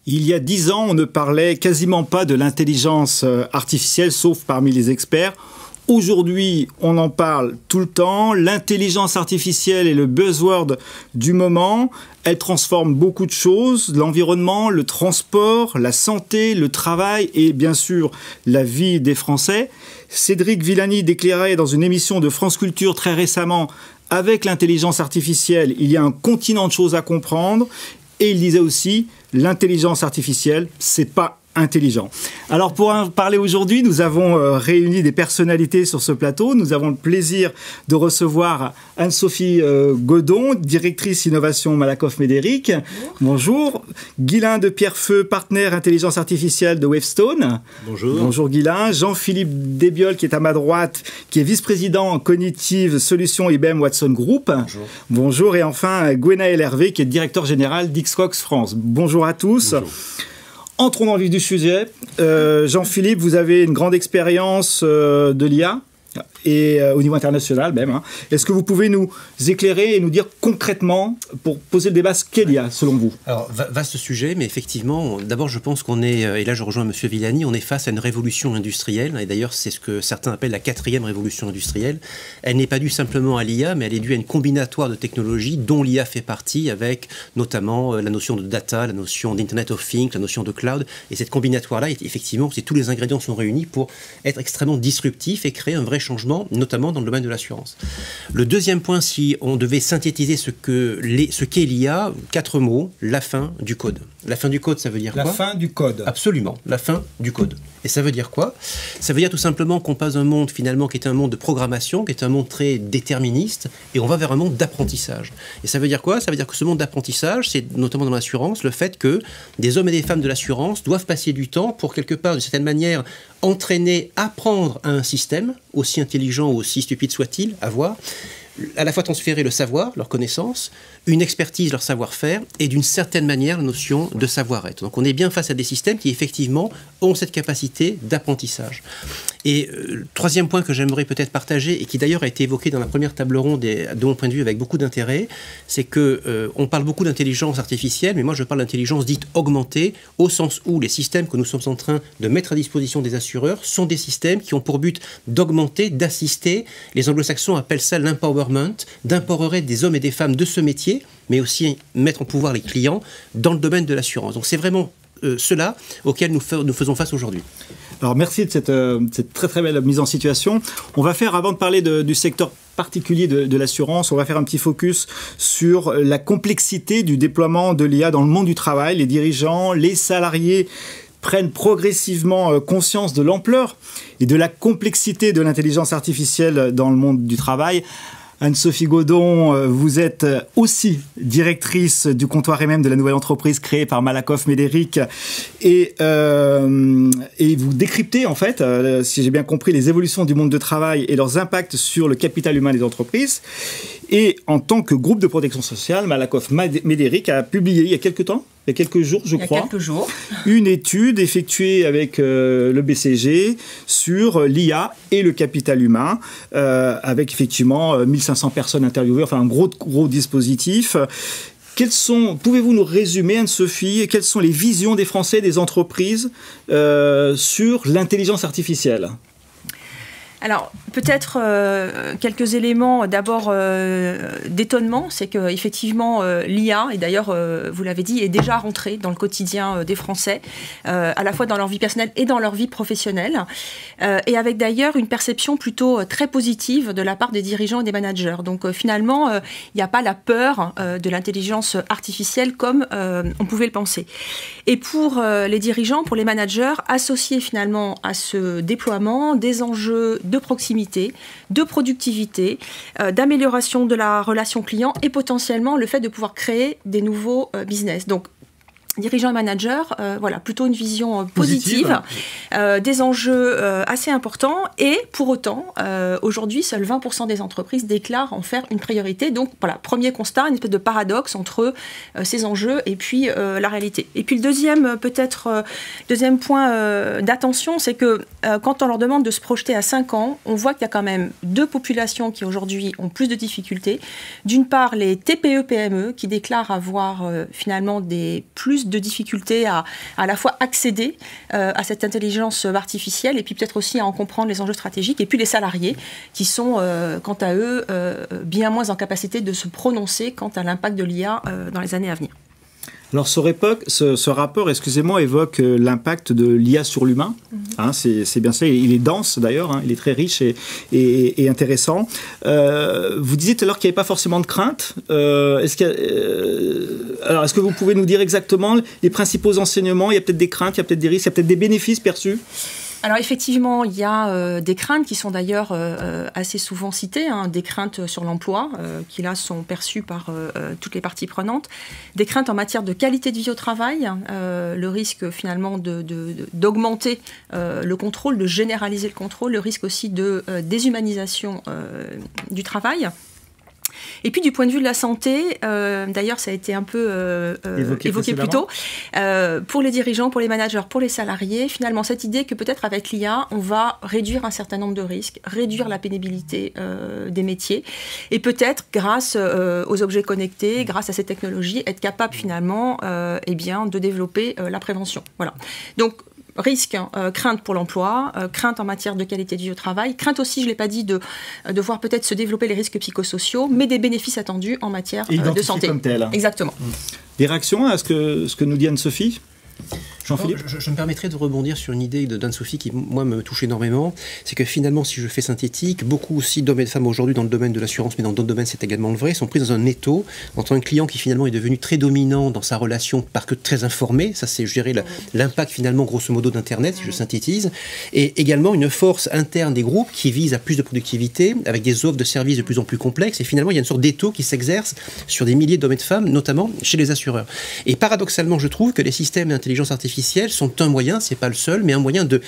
Il y a 10 ans, on ne parlait quasiment pas de l'intelligence artificielle, sauf parmi les experts. Aujourd'hui, on en parle tout le temps. L'intelligence artificielle est le buzzword du moment. Elle transforme beaucoup de choses, l'environnement, le transport, la santé, le travail et bien sûr la vie des Français. Cédric Villani déclarait dans une émission de France Culture très récemment: avec l'intelligence artificielle, il y a un continent de choses à comprendre. Et il disait aussi, l'intelligence artificielle, c'est pas intelligent. Alors pour en parler aujourd'hui, nous avons réuni des personnalités sur ce plateau. Nous avons le plaisir de recevoir Anne-Sophie Godon, directrice innovation Malakoff Médéric. Bonjour. Guylain de Pierrefeu, partenaire intelligence artificielle de Wavestone. Bonjour. Bonjour Guylain. Jean-Philippe Desbiol, qui est à ma droite, qui est vice-président cognitive solutions IBM Watson Group. Bonjour. Bonjour. Et enfin Gwenaël Hervé, qui est directeur général d'Xcox France. Bonjour à tous. Bonjour. Entrons dans le vif du sujet. Jean-Philippe, vous avez une grande expérience de l'IA et au niveau international même. Est-ce que vous pouvez nous éclairer et nous dire concrètement, pour poser le débat, ce qu'est l'IA selon vous? Alors, vaste sujet, mais effectivement, d'abord je pense qu'on est, et là je rejoins M. Villani, on est face à une révolution industrielle, et d'ailleurs c'est ce que certains appellent la 4e révolution industrielle. Elle n'est pas due simplement à l'IA, mais elle est due à une combinatoire de technologies dont l'IA fait partie, avec notamment la notion de data, la notion d'Internet of Things, la notion de cloud, et cette combinatoire-là, effectivement, tous les ingrédients sont réunis pour être extrêmement disruptif et créer un vrai changement, notamment dans le domaine de l'assurance. Le deuxième point, si on devait synthétiser ce qu'est l'IA, 4 mots: la fin du code. La fin du code, ça veut dire quoi? La fin du code. Absolument, la fin du code. Et ça veut dire quoi? Ça veut dire tout simplement qu'on passe d'un monde finalement qui est un monde de programmation, qui est un monde très déterministe, et on va vers un monde d'apprentissage. Et ça veut dire quoi? Ça veut dire que ce monde d'apprentissage, c'est notamment dans l'assurance, le fait que des hommes et des femmes de l'assurance doivent passer du temps pour quelque part, d'une certaine manière, entraîner, apprendre à un système, aussi intelligent ou aussi stupide soit-il, à voir, à la fois transférer le savoir, leur connaissance, une expertise, leur savoir-faire, et d'une certaine manière la notion de savoir-être. Donc on est bien face à des systèmes qui effectivement ont cette capacité d'apprentissage. Et troisième point que j'aimerais peut-être partager, et qui d'ailleurs a été évoqué dans la première table ronde, et de mon point de vue avec beaucoup d'intérêt, c'est que on parle beaucoup d'intelligence artificielle, mais moi je parle d'intelligence dite augmentée, au sens où les systèmes que nous sommes en train de mettre à disposition des assureurs sont des systèmes qui ont pour but d'augmenter, d'assister. Les anglo-saxons appellent ça l'empowerment, d'empowerer des hommes et des femmes de ce métier, mais aussi mettre en pouvoir les clients dans le domaine de l'assurance. Donc c'est vraiment cela auquel nous faisons face aujourd'hui. Alors merci de cette très très belle mise en situation. On va faire, avant de parler du secteur particulier de l'assurance, on va faire un petit focus sur la complexité du déploiement de l'IA dans le monde du travail. Les dirigeants, les salariés prennent progressivement conscience de l'ampleur et de la complexité de l'intelligence artificielle dans le monde du travail. Anne-Sophie Godon, vous êtes aussi directrice du comptoir MM de la nouvelle entreprise créée par Malakoff Médéric et vous décryptez en fait, si j'ai bien compris, les évolutions du monde du travail et leurs impacts sur le capital humain des entreprises. Et en tant que groupe de protection sociale, Malakoff Médéric a publié il y a quelques temps, il y a quelques jours, je crois, une étude effectuée avec le BCG sur l'IA et le capital humain, avec effectivement 1500 personnes interviewées, enfin un gros dispositif. Pouvez-vous nous résumer, Anne-Sophie, quelles sont les visions des Français et des entreprises sur l'intelligence artificielle ? Alors, peut-être quelques éléments d'abord d'étonnement, c'est qu'effectivement l'IA, et d'ailleurs vous l'avez dit, est déjà rentrée dans le quotidien des Français, à la fois dans leur vie personnelle et dans leur vie professionnelle, et avec d'ailleurs une perception plutôt très positive de la part des dirigeants et des managers. Donc finalement, il n'y a pas la peur de l'intelligence artificielle comme on pouvait le penser. Et pour les dirigeants, pour les managers, associer finalement à ce déploiement des enjeux de proximité, de productivité, d'amélioration de la relation client et potentiellement le fait de pouvoir créer des nouveaux business. Donc, dirigeants et managers, voilà, plutôt une vision positive. Des enjeux assez importants et pour autant, aujourd'hui, seuls 20% des entreprises déclarent en faire une priorité. Donc voilà, premier constat, une espèce de paradoxe entre ces enjeux et puis la réalité. Et puis le deuxième point d'attention, c'est que quand on leur demande de se projeter à 5 ans, on voit qu'il y a quand même deux populations qui aujourd'hui ont plus de difficultés. D'une part, les TPE-PME qui déclarent avoir finalement plus de difficulté à la fois accéder à cette intelligence artificielle et puis peut-être aussi à en comprendre les enjeux stratégiques. Et puis les salariés qui sont, quant à eux, bien moins en capacité de se prononcer quant à l'impact de l'IA dans les années à venir. Alors ce rapport, excusez-moi, évoque l'impact de l'IA sur l'humain. Hein, c'est bien ça, il est dense d'ailleurs, hein, il est très riche et intéressant. Vous disiez tout à l'heure qu'il n'y avait pas forcément de crainte. Est-ce que vous pouvez nous dire exactement les principaux enseignements? Il y a peut-être des craintes, il y a peut-être des risques, il y a peut-être des bénéfices perçus? Alors effectivement, il y a des craintes qui sont d'ailleurs assez souvent citées, hein, des craintes sur l'emploi, qui là sont perçues par toutes les parties prenantes, des craintes en matière de qualité de vie au travail, le risque finalement d'augmenter le contrôle, de généraliser le contrôle, le risque aussi de déshumanisation du travail. Et puis du point de vue de la santé, d'ailleurs ça a été un peu évoqué plus tôt, pour les dirigeants, pour les managers, pour les salariés, finalement cette idée que peut-être avec l'IA, on va réduire un certain nombre de risques, réduire la pénibilité des métiers, et peut-être grâce aux objets connectés, grâce à ces technologies, être capable finalement de développer la prévention. Voilà. Donc, risque, crainte pour l'emploi, crainte en matière de qualité de vie au travail, crainte aussi, je ne l'ai pas dit, de voir peut-être se développer les risques psychosociaux, mais des bénéfices attendus en matière de santé. Comme tel. Exactement. Des réactions à ce que nous dit Anne-Sophie ? Jean-Philippe ? Je me permettrai de rebondir sur une idée d'Anne-Sophie qui, moi, me touche énormément. C'est que finalement, si je fais synthétique, beaucoup aussi d'hommes et de femmes aujourd'hui dans le domaine de l'assurance, mais dans d'autres domaines, c'est également le vrai, sont pris dans un étau entre un client qui finalement est devenu très dominant dans sa relation parce que très informé. Ça, c'est, je dirais, l'impact finalement, grosso modo, d'Internet, si je synthétise. Et également une force interne des groupes qui vise à plus de productivité, avec des offres de services de plus en plus complexes. Et finalement, il y a une sorte d'étau qui s'exerce sur des milliers d'hommes et de femmes, notamment chez les assureurs. Et paradoxalement, je trouve que les systèmes d'intelligence artificielle sont un moyen, c'est pas le seul, mais un moyen de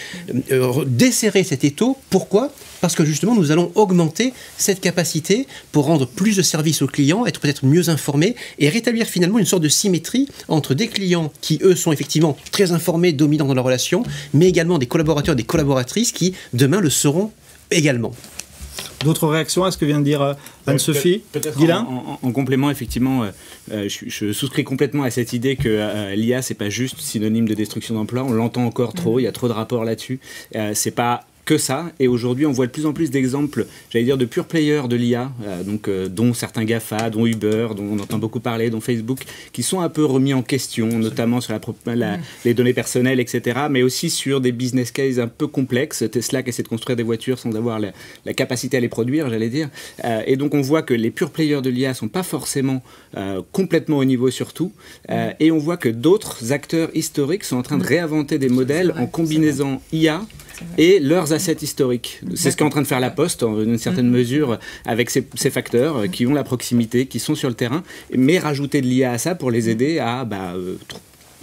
desserrer cet étau. Pourquoi ? Parce que justement, nous allons augmenter cette capacité pour rendre plus de services aux clients, être peut-être mieux informés et rétablir finalement une sorte de symétrie entre des clients qui, eux, sont effectivement très informés, dominants dans leur relation, mais également des collaborateurs et des collaboratrices qui, demain, le seront également. D'autres réactions à ce que vient de dire Anne-Sophie ? Peut-être Guylain ? en complément, effectivement, je souscris complètement à cette idée que l'IA, c'est pas juste synonyme de destruction d'emplois. On l'entend encore trop, il y a trop de rapports là-dessus. C'est pas que ça, et aujourd'hui on voit de plus en plus d'exemples, j'allais dire, de pure players de l'IA, dont certains GAFA, dont Uber, dont on entend beaucoup parler, dont Facebook, qui sont un peu remis en question, notamment sur les données personnelles, etc., mais aussi sur des business cases un peu complexes. Tesla qui essaie de construire des voitures sans avoir la capacité à les produire, j'allais dire, et donc on voit que les pure players de l'IA sont pas forcément complètement au niveau sur tout, et on voit que d'autres acteurs historiques sont en train de réinventer des modèles en combinaison IA et leurs assets historiques. C'est ce qu'est en train de faire la Poste, en une certaine mesure, avec ces facteurs qui ont la proximité, qui sont sur le terrain, mais rajouter de l'IA à ça pour les aider à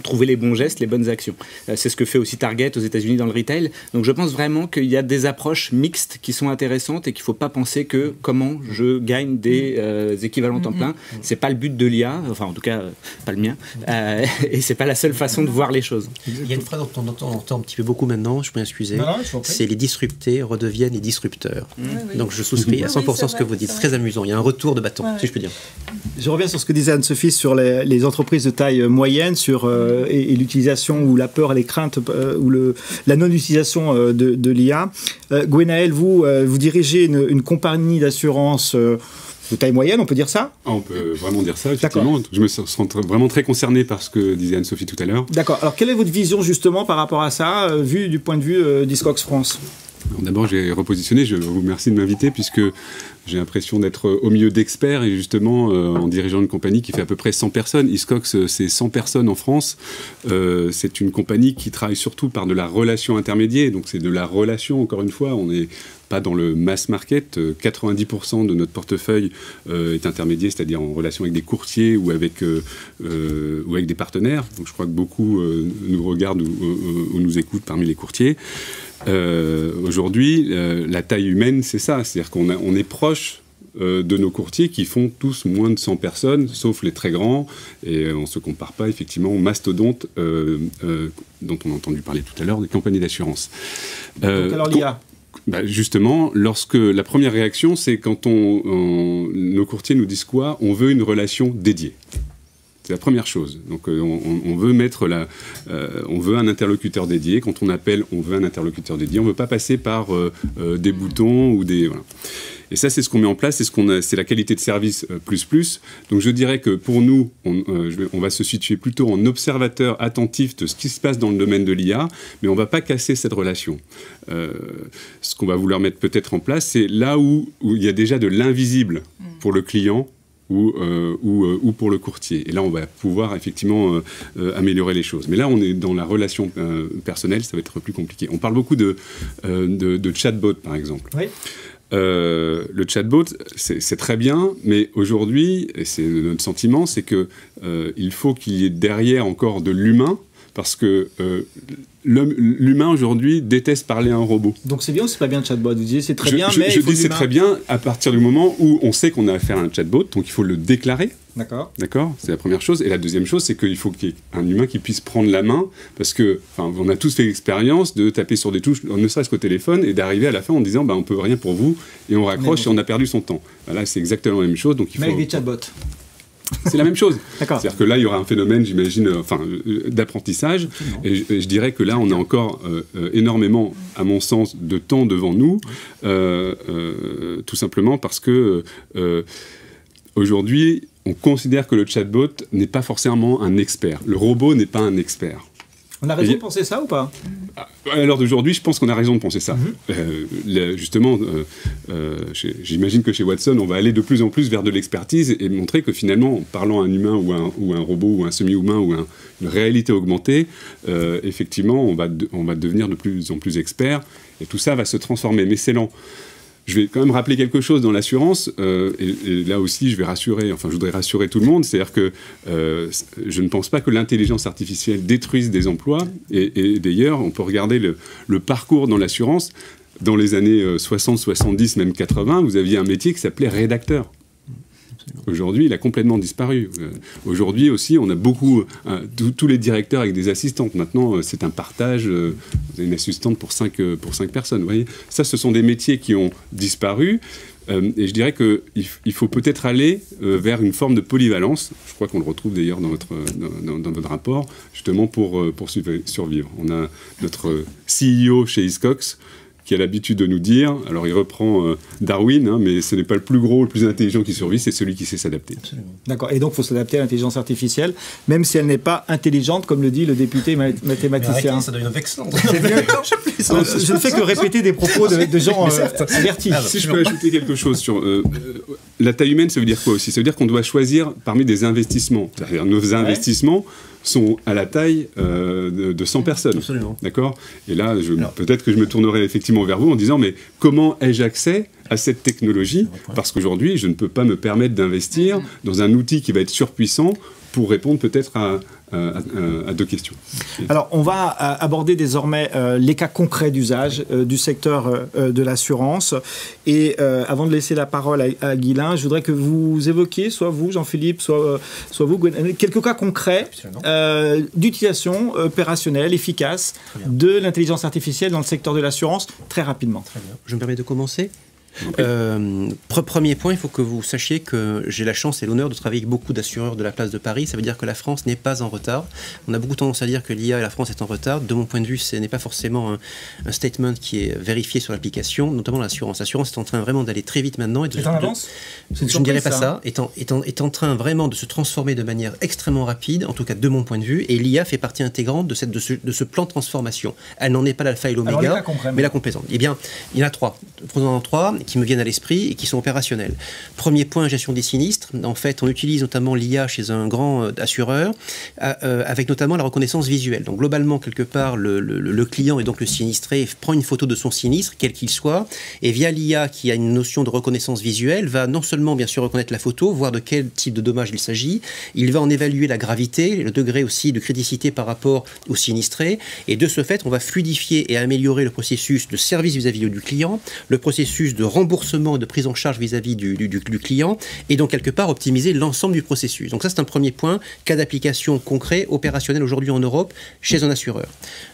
trouver les bons gestes, les bonnes actions. C'est ce que fait aussi Target aux États-Unis dans le retail. Donc je pense vraiment qu'il y a des approches mixtes qui sont intéressantes et qu'il ne faut pas penser que comment je gagne des équivalents temps plein. C'est pas le but de l'IA, enfin en tout cas pas le mien, et c'est pas la seule façon de voir les choses. Il y a une phrase dont on entend un petit peu beaucoup maintenant, je peux m'excuser, c'est les disruptés redeviennent les disrupteurs. Donc je souscris à 100% ce que vous dites, c'est très amusant, il y a un retour de bâton, si je peux dire. Je reviens sur ce que disait Anne-Sophie sur les entreprises de taille moyenne, sur et l'utilisation ou la peur, les craintes ou la non-utilisation de l'IA. Gwenaël, vous dirigez une compagnie d'assurance de taille moyenne, on peut dire ça ? On peut vraiment dire ça, effectivement. Je me sens vraiment très concerné par ce que disait Anne-Sophie tout à l'heure. D'accord. Alors, quelle est votre vision justement par rapport à ça, vu du point de vue d'Hiscox France ? D'abord, j'ai repositionné, je vous remercie de m'inviter, puisque j'ai l'impression d'être au milieu d'experts, et justement, en dirigeant une compagnie qui fait à peu près 100 personnes. Hiscox, c'est 100 personnes en France. C'est une compagnie qui travaille surtout par de la relation intermédiaire, donc c'est de la relation, encore une fois, on n'est pas dans le mass market. 90% de notre portefeuille est intermédiaire, c'est-à-dire en relation avec des courtiers ou avec des partenaires. Donc je crois que beaucoup nous regardent ou nous écoutent parmi les courtiers. Aujourd'hui, la taille humaine, c'est ça. C'est-à-dire qu'on est proche de nos courtiers qui font tous moins de 100 personnes, sauf les très grands. Et on ne se compare pas, effectivement, aux mastodontes dont on a entendu parler tout à l'heure, des compagnies d'assurance. Donc alors l'IA justement, lorsque la première réaction, c'est quand nos courtiers nous disent quoi ? On veut une relation dédiée. C'est la première chose. Donc on veut mettre on veut un interlocuteur dédié. Quand on appelle, on veut un interlocuteur dédié. On ne veut pas passer par des boutons ou des... Voilà. Et ça, c'est ce qu'on met en place, c'est la qualité de service plus. Donc je dirais que pour nous, on va se situer plutôt en observateur attentif de ce qui se passe dans le domaine de l'IA, mais on ne va pas casser cette relation. Ce qu'on va vouloir mettre peut-être en place, c'est là où il y a déjà de l'invisible pour le client, ou pour le courtier. Et là, on va pouvoir effectivement améliorer les choses. Mais là, on est dans la relation personnelle, ça va être plus compliqué. On parle beaucoup de chatbot, par exemple. Oui. Le chatbot, c'est très bien, mais aujourd'hui, et c'est notre sentiment, c'est qu'il faut qu'il y ait derrière encore de l'humain, parce que l'humain aujourd'hui déteste parler à un robot. Donc c'est bien ou c'est pas bien le chatbot? Vous disiez c'est très bien, mais je dis c'est très bien à partir du moment où on sait qu'on a affaire à un chatbot, donc il faut le déclarer. D'accord. D'accord, c'est la première chose. Et la deuxième chose, c'est qu'il faut qu'il y ait un humain qui puisse prendre la main, parce que, on a tous fait l'expérience de taper sur des touches, ne serait-ce qu'au téléphone, et d'arriver à la fin en disant, on peut rien pour vous, et on raccroche et on a perdu son temps. Là, c'est exactement la même chose. Donc il faut... avec des chatbots. C'est la même chose. D'accord. C'est-à-dire que là, il y aura un phénomène, j'imagine, d'apprentissage. Et je dirais que là, on a encore énormément, à mon sens, de temps devant nous, tout simplement parce que aujourd'hui, on considère que le chatbot n'est pas forcément un expert. Le robot n'est pas un expert. On a raison de penser ça ou pas? À l'heure d'aujourd'hui, je pense qu'on a raison de penser ça. Justement, j'imagine que chez Watson, on va aller de plus en plus vers de l'expertise et montrer que finalement, en parlant à un humain ou un robot ou un semi-humain ou une réalité augmentée, effectivement, on va devenir de plus en plus expert et tout ça va se transformer. Mais c'est lent. Je vais quand même rappeler quelque chose dans l'assurance, et là aussi je voudrais rassurer tout le monde, c'est-à-dire que je ne pense pas que l'intelligence artificielle détruise des emplois, et d'ailleurs on peut regarder le parcours dans l'assurance, dans les années 60, 70, même 80, vous aviez un métier qui s'appelait rédacteur. Aujourd'hui, il a complètement disparu. Aujourd'hui aussi, on a beaucoup... tous les directeurs avec des assistantes. Maintenant, c'est un partage. Vous avez une assistante pour 5 personnes. Vous voyez, ça, ce sont des métiers qui ont disparu. Et je dirais qu'il faut peut-être aller vers une forme de polyvalence. Je crois qu'on le retrouve d'ailleurs dans votre rapport, justement pour survivre. On a notre CEO chez Hiscox, qui a l'habitude de nous dire, alors il reprend Darwin, mais ce n'est pas le plus gros, le plus intelligent qui survit, c'est celui qui sait s'adapter. D'accord. Et donc il faut s'adapter à l'intelligence artificielle, même si elle n'est pas intelligente, comme le dit le député mathématicien. Arrêtez, ça devient vexant. Je ne fais que répéter des propos de gens avertis. Si je peux ajouter quelque chose sur la taille humaine, ça veut dire quoi aussi? Ça veut dire qu'on doit choisir parmi des investissements. C'est-à-dire nos investissements sont à la taille de 100 personnes. Absolument. D'accord? Et là, peut-être que je me tournerai effectivement vers vous en disant, mais comment ai-je accès à cette technologie? Parce qu'aujourd'hui, je ne peux pas me permettre d'investir dans un outil qui va être surpuissant pour répondre peut-être à deux questions. Alors, on va aborder désormais les cas concrets d'usage du secteur de l'assurance. Et avant de laisser la parole à Guylain, je voudrais que vous évoquiez, soit vous, Jean-Philippe, soit vous, Gwen, quelques cas concrets d'utilisation opérationnelle, efficace de l'intelligence artificielle dans le secteur de l'assurance, très rapidement. Très bien. Je me permets de commencer. Premier point, il faut que vous sachiez que j'ai la chance et l'honneur de travailler avec beaucoup d'assureurs de la place de Paris. Ça veut dire que la France n'est pas en retard. On a beaucoup tendance à dire que l'IA et la France est en retard. De mon point de vue, ce n'est pas forcément un statement qui est vérifié sur l'application, notamment l'assurance. L'assurance est en train vraiment d'aller très vite maintenant. C'est en avance ? Je ne dirais pas ça. Est en train vraiment de se transformer de manière extrêmement rapide, en tout cas de mon point de vue, et l'IA fait partie intégrante de ce plan de transformation. Elle n'en est pas l'alpha et l'oméga, mais la complaisante. Eh bien, il y en a trois. Prenons trois qui me viennent à l'esprit et qui sont opérationnels. Premier point, gestion des sinistres. En fait, on utilise notamment l'IA chez un grand assureur, avec notamment la reconnaissance visuelle. Donc globalement, quelque part, le client et donc le sinistré prend une photo de son sinistre, quel qu'il soit, et via l'IA qui a une notion de reconnaissance visuelle, va non seulement bien sûr reconnaître la photo, voir de quel type de dommage il s'agit, il va en évaluer la gravité, le degré aussi de criticité par rapport au sinistré, et de ce fait, on va fluidifier et améliorer le processus de service vis-à-vis du client, le processus de remboursement et de prise en charge vis-à-vis du client, et donc quelque part optimiser l'ensemble du processus. Donc ça, c'est un premier point, cas d'application concret, opérationnel aujourd'hui en Europe, chez un assureur.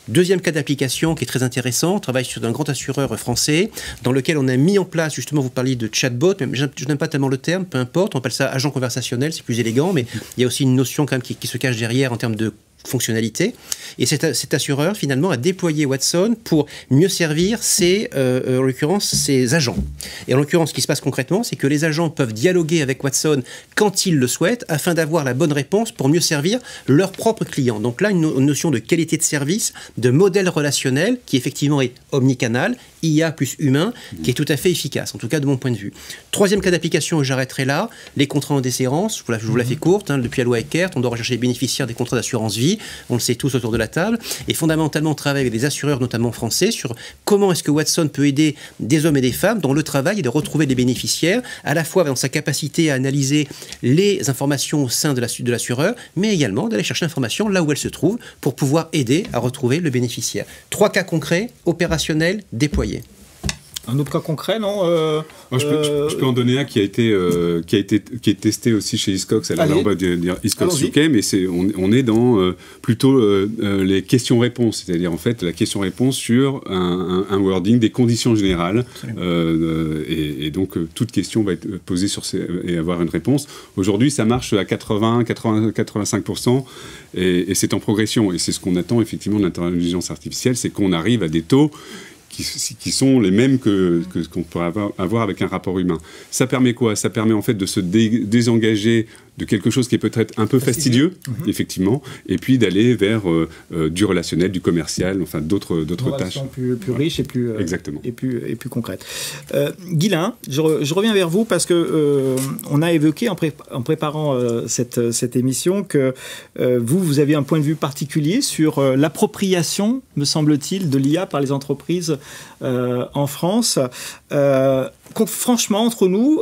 Deuxième cas d'application qui est très intéressant, on travaille sur un grand assureur français dans lequel on a mis en place, justement, vous parliez de chatbot, mais je n'aime pas tellement le terme, peu importe, on appelle ça agent conversationnel, c'est plus élégant, mais il y a aussi une notion quand même qui se cache derrière en termes de fonctionnalité. Et cet assureur, finalement, a déployé Watson pour mieux servir en l'occurrence, ses agents. Et en l'occurrence, ce qui se passe concrètement, c'est que les agents peuvent dialoguer avec Watson quand ils le souhaitent, afin d'avoir la bonne réponse pour mieux servir leurs propres clients. Donc là, une notion de qualité de service, de modèle relationnel, qui effectivement est omnicanal, IA plus humain, qui est tout à fait efficace, en tout cas de mon point de vue. Troisième cas d'application, et j'arrêterai là, les contrats en déshérence, je vous la fais courte, depuis la loi Eckert, on doit rechercher les bénéficiaires des contrats d'assurance vie, on le sait tous autour de la table, et fondamentalement on travaille avec des assureurs, notamment français, sur comment est-ce que Watson peut aider des hommes et des femmes dans le travail et de retrouver des bénéficiaires, à la fois dans sa capacité à analyser les informations au sein de l'assureur, mais également d'aller chercher l'information là où elle se trouve pour pouvoir aider à retrouver le bénéficiaire. 3 cas concrets, opérationnels, déployés. Un autre cas concret, non je peux en donner un qui est testé aussi chez Hiscox. Alors on va dire Hiscox UK, mais on est dans plutôt les questions-réponses, c'est-à-dire en fait la question-réponse sur un wording des conditions générales, et donc toute question va être posée et avoir une réponse. Aujourd'hui, ça marche à 80-85%, et c'est en progression, et c'est ce qu'on attend effectivement de l'intelligence artificielle, c'est qu'on arrive à des taux qui sont les mêmes que ce qu'on pourrait avoir avec un rapport humain. Ça permet quoi? Ça permet en fait de se désengager de quelque chose qui est peut-être un peu fastidieux, effectivement, et puis d'aller vers du relationnel, du commercial, enfin d'autres tâches. Plus riches et plus, exactement. et plus concrètes. Guylain, je reviens vers vous parce que on a évoqué en préparant cette émission que vous avez un point de vue particulier sur l'appropriation, me semble-t-il, de l'IA par les entreprises en France. Franchement, entre nous,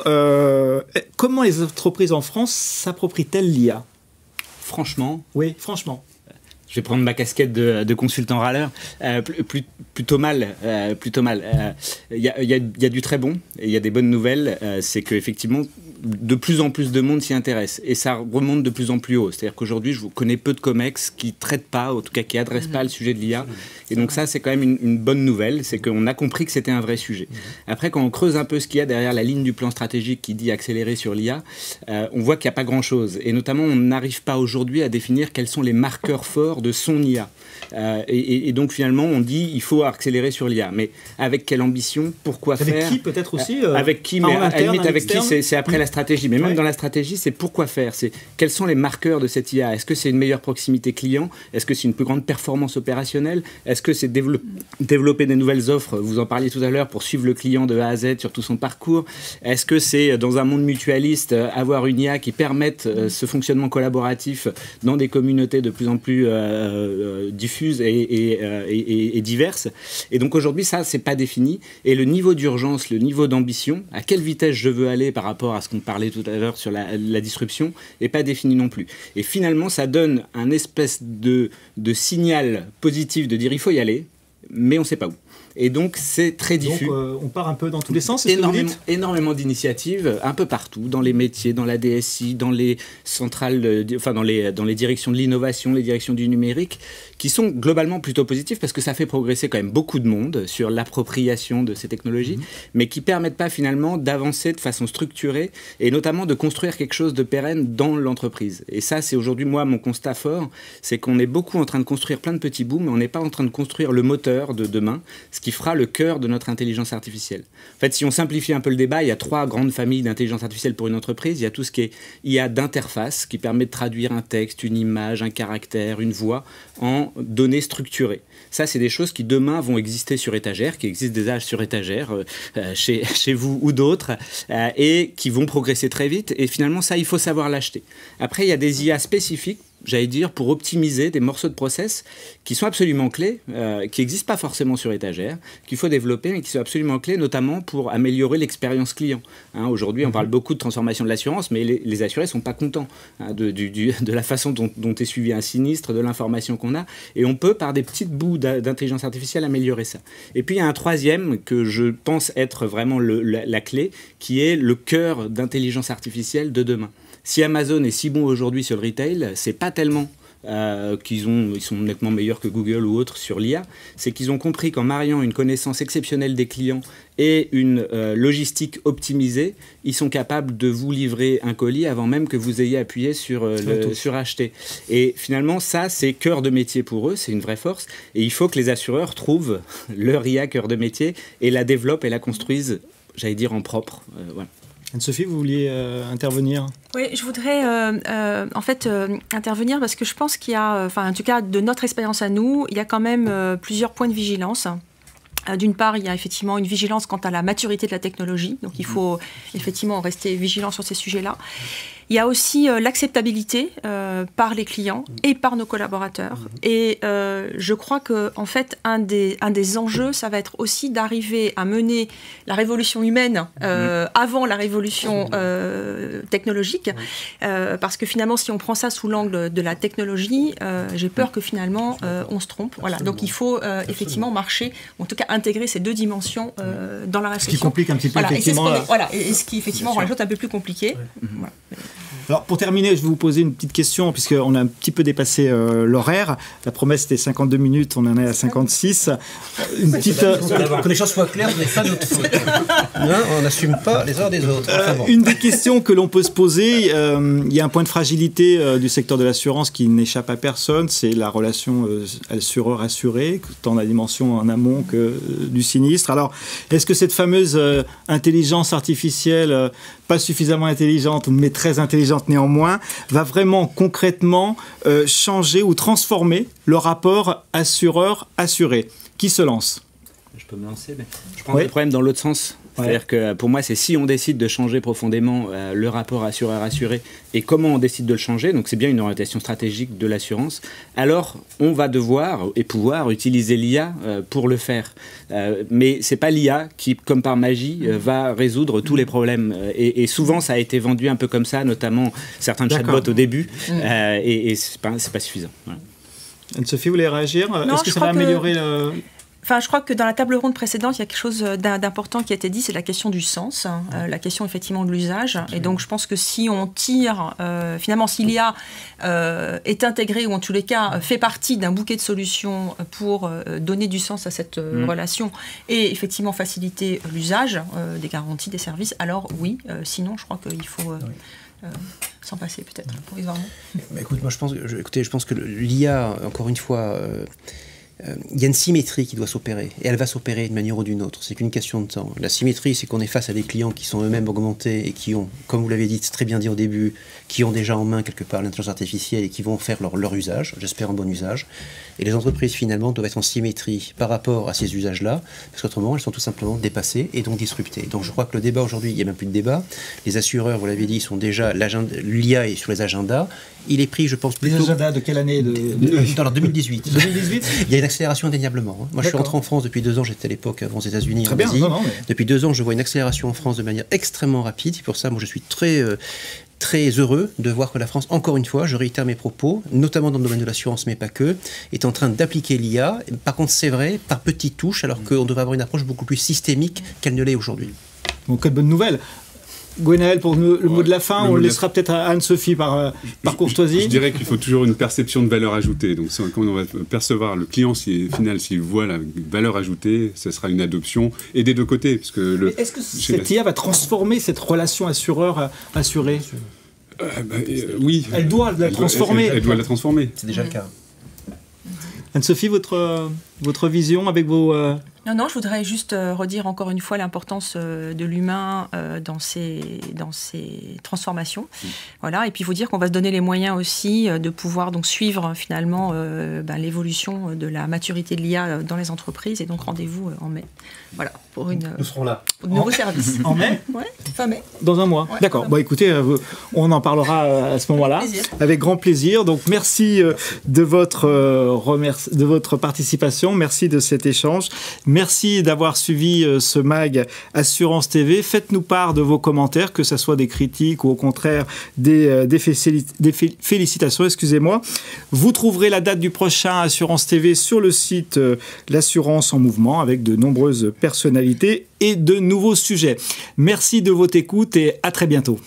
comment les entreprises en France s'approprient-elles l'IA? Franchement. Oui, franchement. Je vais prendre ma casquette de consultant râleur. Plutôt mal. Il y a du très bon et il y a des bonnes nouvelles. C'est qu'effectivement, de plus en plus de monde s'y intéresse. Et ça remonte de plus en plus haut. C'est-à-dire qu'aujourd'hui, je connais peu de COMEX qui ne traitent pas, en tout cas qui n'adressent pas le sujet de l'IA. Et donc ça, c'est quand même une bonne nouvelle. C'est qu'on a compris que c'était un vrai sujet. Après, quand on creuse un peu ce qu'il y a derrière la ligne du plan stratégique qui dit accélérer sur l'IA, on voit qu'il n'y a pas grand-chose. Et notamment, on n'arrive pas aujourd'hui à définir quels sont les marqueurs forts de son IA. Et donc finalement, on dit il faut accélérer sur l'IA. Mais avec quelle ambition? Pourquoi faire? Avec qui peut-être aussi avec qui? Mais à la limite, avec qui, c'est après la stratégie. Mais même dans la stratégie, c'est pourquoi faire? C'est quels sont les marqueurs de cette IA? Est-ce que c'est une meilleure proximité client? Est-ce que c'est une plus grande performance opérationnelle? Est-ce que c'est développer des nouvelles offres? Vous en parliez tout à l'heure, pour suivre le client de A à Z sur tout son parcours. Est-ce que c'est, dans un monde mutualiste, avoir une IA qui permette ce fonctionnement collaboratif dans des communautés de plus en plus diffuses et diverses? Et donc aujourd'hui, ça, c'est pas défini. Et le niveau d'urgence, le niveau d'ambition, à quelle vitesse je veux aller par rapport à ce qu'on parlait tout à l'heure sur la disruption, n'est pas défini non plus. Et finalement, ça donne un espèce de signal positif de dire il faut y aller, mais on ne sait pas où. Et donc, c'est très diffus. Donc, on part un peu dans tous les sens, énormément d'initiatives, un peu partout, dans les métiers, dans la DSI, dans les centrales, dans les directions de l'innovation, les directions du numérique, qui sont globalement plutôt positives parce que ça fait progresser quand même beaucoup de monde sur l'appropriation de ces technologies, mais qui ne permettent pas finalement d'avancer de façon structurée et notamment de construire quelque chose de pérenne dans l'entreprise. Et ça, c'est aujourd'hui, moi, mon constat fort, c'est qu'on est beaucoup en train de construire plein de petits bouts, mais on n'est pas en train de construire le moteur de demain, ce qui fera le cœur de notre intelligence artificielle. En fait, si on simplifie un peu le débat, il y a 3 grandes familles d'intelligence artificielle pour une entreprise. Il y a tout ce qui est IA d'interface, qui permet de traduire un texte, une image, un caractère, une voix en données structurées. Ça, c'est des choses qui demain vont exister sur étagère, qui existent déjà sur étagère chez vous ou d'autres, et qui vont progresser très vite. Et finalement, ça, il faut savoir l'acheter. Après, il y a des IA spécifiques j'allais dire, pour optimiser des morceaux de process qui sont absolument clés, qui n'existent pas forcément sur étagère, qu'il faut développer, mais qui sont absolument clés, notamment pour améliorer l'expérience client. Hein, aujourd'hui, on parle beaucoup de transformation de l'assurance, mais les assurés ne sont pas contents de la façon dont est suivi un sinistre, de l'information qu'on a, et on peut, par des petites bouts d'intelligence artificielle, améliorer ça. Et puis, il y a un troisième que je pense être vraiment la clé, qui est le cœur d'intelligence artificielle de demain. Si Amazon est si bon aujourd'hui sur le retail, c'est pas tellement ils sont nettement meilleurs que Google ou autres sur l'IA, c'est qu'ils ont compris qu'en mariant une connaissance exceptionnelle des clients et une logistique optimisée, ils sont capables de vous livrer un colis avant même que vous ayez appuyé sur acheter. Et finalement, ça, c'est cœur de métier pour eux, c'est une vraie force. Et il faut que les assureurs trouvent leur IA cœur de métier et la développent et la construisent, j'allais dire, en propre. Voilà. Anne-Sophie, vous vouliez intervenir ? Oui, je voudrais intervenir parce que je pense qu'il y a, en tout cas de notre expérience à nous, il y a quand même plusieurs points de vigilance. D'une part, il y a effectivement une vigilance quant à la maturité de la technologie, donc il faut effectivement rester vigilant sur ces sujets-là. Il y a aussi l'acceptabilité par les clients et par nos collaborateurs. Et je crois que, en fait, un des enjeux, ça va être aussi d'arriver à mener la révolution humaine avant la révolution technologique. Parce que finalement, si on prend ça sous l'angle de la technologie, j'ai peur que finalement, on se trompe. Voilà. Donc il faut effectivement marcher, ou en tout cas intégrer ces deux dimensions dans la réflexion. Ce qui complique un petit peu effectivement. Et ce qui effectivement rend les choses un peu plus compliquées. Voilà. Alors pour terminer, je vais vous poser une petite question, puisqu'on a un petit peu dépassé l'horaire. La promesse était 52 minutes, on en est à 56. Une petite, que les choses soient claires, ce n'est pas notre faute. On n'assume pas les erreurs des autres. Enfin bon. Une des questions que l'on peut se poser, il y a un point de fragilité du secteur de l'assurance qui n'échappe à personne, c'est la relation assureur-assuré, tant dans la dimension en amont que du sinistre. Alors, est-ce que cette fameuse intelligence artificielle, pas suffisamment intelligente, mais très intelligente néanmoins, va vraiment concrètement changer ou transformer le rapport assureur-assuré? Qui se lance? Je peux me lancer, mais je prends le problème dans l'autre sens. C'est-à-dire que pour moi, c'est si on décide de changer profondément le rapport assureur-assuré et comment on décide de le changer, donc c'est bien une orientation stratégique de l'assurance, alors on va devoir et pouvoir utiliser l'IA pour le faire. Mais c'est pas l'IA qui, comme par magie, va résoudre tous les problèmes. Et souvent, ça a été vendu un peu comme ça, notamment certains chatbots au début, et c'est pas suffisant. Voilà. Anne-Sophie, vous voulez réagir? Est-ce que ça va améliorer Enfin, je crois que dans la table ronde précédente, il y a quelque chose d'important qui a été dit, c'est la question du sens, la question effectivement de l'usage. Et donc, je pense que si on tire, finalement, si l'IA est intégrée, ou en tous les cas fait partie d'un bouquet de solutions pour donner du sens à cette relation et effectivement faciliter l'usage des garanties, des services, alors oui, sinon, je crois qu'il faut... s'en passer peut-être, provisoirement. Écoute, moi, je pense que l'IA, encore une fois... il y a une symétrie qui doit s'opérer, et elle va s'opérer d'une manière ou d'une autre. C'est qu'une question de temps. La symétrie, c'est qu'on est face à des clients qui sont eux-mêmes augmentés et qui ont, comme vous l'avez dit, très bien dit au début, qui ont déjà en main quelque part l'intelligence artificielle et qui vont faire leur usage, j'espère en bon usage. Et les entreprises, finalement, doivent être en symétrie par rapport à ces usages-là, parce qu'autrement, elles sont tout simplement dépassées et donc disruptées. Donc je crois que le débat aujourd'hui, il n'y a même plus de débat. Les assureurs, vous l'avez dit, sont déjà... L'IA est sur les agendas. Il est pris, je pense, plutôt... Les agendas de quelle année Dans 2018. 2018 Il y a une accélération indéniablement. Moi, je suis rentré en France depuis 2 ans. J'étais à l'époque aux États-Unis, en Asie. Très bien. Depuis 2 ans, je vois une accélération en France de manière extrêmement rapide. Pour ça, moi, je suis très heureux de voir que la France, encore une fois, je réitère mes propos, notamment dans le domaine de l'assurance, mais pas que, est en train d'appliquer l'IA. Par contre, c'est vrai, par petites touches, alors qu'on devrait avoir une approche beaucoup plus systémique qu'elle ne l'est aujourd'hui. Donc, quelle bonne nouvelle. Gwenaël, pour le mot de la fin, on le laissera peut-être à Anne-Sophie par courtoisie. Je dirais qu'il faut toujours une perception de valeur ajoutée. Donc, quand on va percevoir le client final, s'il voit la valeur ajoutée, ce sera une adoption, et des deux côtés. Parce que est-ce que cette IA va transformer cette relation assureur-assuré? Oui. Elle doit la transformer. Elle doit la transformer. C'est déjà le cas. Anne-Sophie, votre vision avec vos Non, je voudrais juste redire encore une fois l'importance de l'humain dans ces transformations. Voilà, et puis vous dire qu'on va se donner les moyens aussi de pouvoir donc suivre finalement l'évolution de la maturité de l'IA dans les entreprises. Et donc rendez-vous en mai. Voilà, pour Nous serons là. Pour de nouveaux services. En mai ? Ouais, fin mai. Dans un mois. Ouais, d'accord. Bon, écoutez, on en parlera à ce moment-là. Avec grand plaisir. Donc, merci de votre participation. Merci de cet échange. Merci d'avoir suivi ce mag Assurance TV. Faites-nous part de vos commentaires, que ce soit des critiques ou au contraire des félicitations. Excusez-moi. Vous trouverez la date du prochain Assurance TV sur le site L'Assurance en Mouvement avec de nombreuses personnalités et de nouveaux sujets. Merci de votre écoute et à très bientôt.